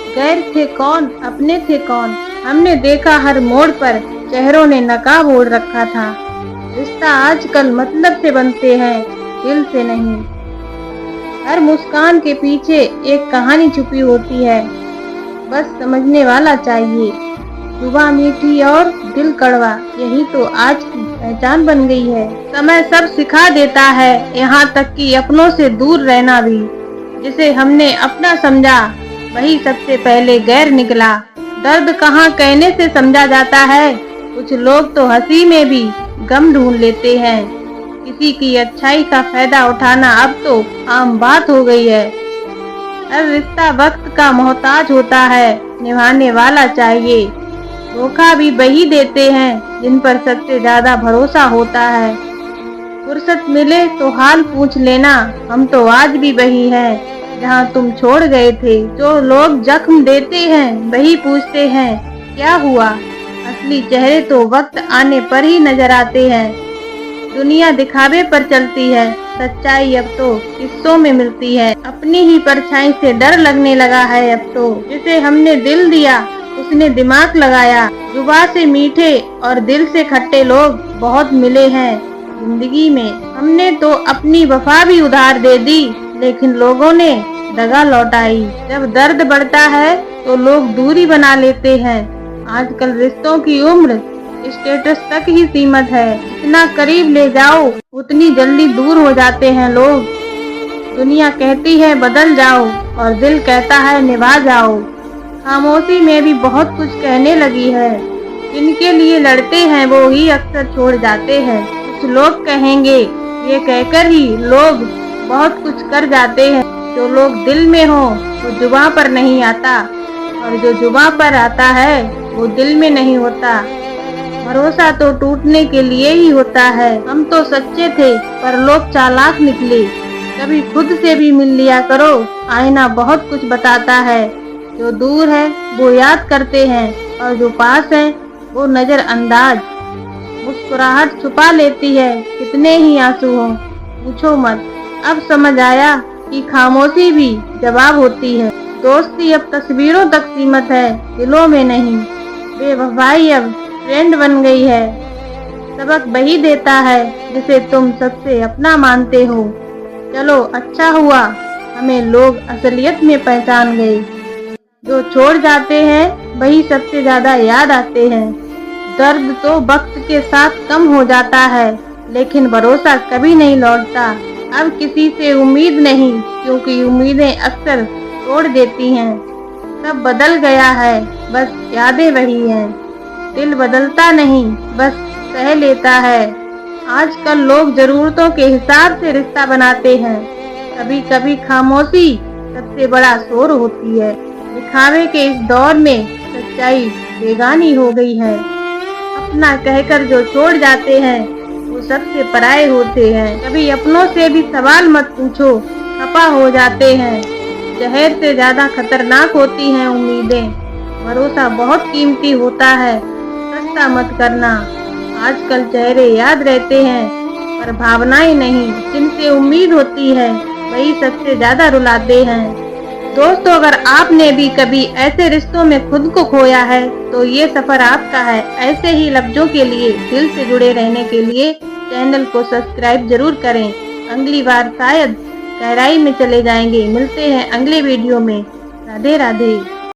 गैर थे कौन, अपने थे कौन। हमने देखा हर मोड़ पर चेहरों ने नकाब ओढ़ रखा था। रिश्ता आजकल मतलब से बनते हैं, दिल से नहीं। हर मुस्कान के पीछे एक कहानी छुपी होती है, बस समझने वाला चाहिए। जुबां मीठी और दिल कड़वा, यही तो आज की पहचान बन गई है। समय सब सिखा देता है, यहाँ तक कि अपनों से दूर रहना भी। जिसे हमने अपना समझा वही सबसे पहले गैर निकला। दर्द कहाँ कहने से समझा जाता है, कुछ लोग तो हंसी में भी गम ढूंढ लेते हैं। किसी की अच्छाई का फायदा उठाना अब तो आम बात हो गई है। हर रिश्ता वक्त का मोहताज होता है, निभाने वाला चाहिए। धोखा भी वही देते हैं जिन पर सबसे ज्यादा भरोसा होता है। फुर्सत मिले तो हाल पूछ लेना, हम तो आज भी वही हैं जहां तुम छोड़ गए थे। जो लोग जख्म देते हैं वही पूछते हैं क्या हुआ, असली चेहरे तो वक्त आने पर ही नजर आते हैं। दुनिया दिखावे पर चलती है, सच्चाई अब तो किस्सों में मिलती है। अपनी ही परछाई से डर लगने लगा है अब तो। जिसे हमने दिल दिया उसने दिमाग लगाया। जुबां से मीठे और दिल से खट्टे लोग बहुत मिले हैं जिंदगी में। हमने तो अपनी वफा भी उधार दे दी, लेकिन लोगों ने दगा लौटाई। जब दर्द बढ़ता है तो लोग दूरी बना लेते हैं। आजकल रिश्तों की उम्र स्टेटस तक ही सीमित है। जितना करीब ले जाओ उतनी जल्दी दूर हो जाते हैं लोग। दुनिया कहती है बदल जाओ और दिल कहता है निभा जाओ। खामोशी में भी बहुत कुछ कहने लगी है। जिनके लिए लड़ते हैं वो ही अक्सर छोड़ जाते हैं। कुछ लोग कहेंगे, ये कहकर ही लोग बहुत कुछ कर जाते हैं। जो लोग दिल में हो वो जुबां पर नहीं आता, और जो जुबां पर आता है वो दिल में नहीं होता। भरोसा तो टूटने के लिए ही होता है। हम तो सच्चे थे पर लोग चालाक निकले। कभी खुद से भी मिल लिया करो, आईना बहुत कुछ बताता है। जो दूर है वो याद करते हैं और जो पास है वो नजरअंदाज। मुस्कुराहट छुपा लेती है कितने ही आंसू हो, पूछो मत। अब समझ आया कि खामोशी भी जवाब होती है। दोस्ती अब तस्वीरों तक सीमित है, दिलों में नहीं। बेवफाई अब ट्रेंड बन गई है। सबक वही देता है जिसे तुम सबसे अपना मानते हो। चलो अच्छा हुआ हमें लोग असलियत में पहचान गए। जो छोड़ जाते हैं वही सबसे ज्यादा याद आते हैं। दर्द तो वक्त के साथ कम हो जाता है, लेकिन भरोसा कभी नहीं लौटता। अब किसी से उम्मीद नहीं, क्योंकि उम्मीदें अक्सर तोड़ देती हैं। सब बदल गया है, बस यादें वही हैं। दिल बदलता नहीं, बस सह लेता है। आजकल लोग जरूरतों के हिसाब से रिश्ता बनाते हैं। कभी कभी खामोशी सबसे बड़ा शोर होती है। दिखावे के इस दौर में सच्चाई बेगानी हो गई है। अपना कहकर जो छोड़ जाते हैं वो सबसे पराये होते हैं। कभी अपनों से भी सवाल मत पूछो, खफा हो जाते हैं। जहर से ज्यादा खतरनाक होती हैं उम्मीदें। भरोसा बहुत कीमती होता है, सस्ता मत करना। आजकल चेहरे याद रहते हैं पर भावनाएं नहीं। जिनसे उम्मीद होती है वही सबसे ज्यादा रुलाते हैं। दोस्तों, अगर आपने भी कभी ऐसे रिश्तों में खुद को खोया है तो ये सफर आपका है। ऐसे ही लफ्जों के लिए दिल से जुड़े रहने के लिए चैनल को सब्सक्राइब जरूर करें। अगली बार शायद गहराई में चले जाएंगे। मिलते हैं अगले वीडियो में। राधे राधे।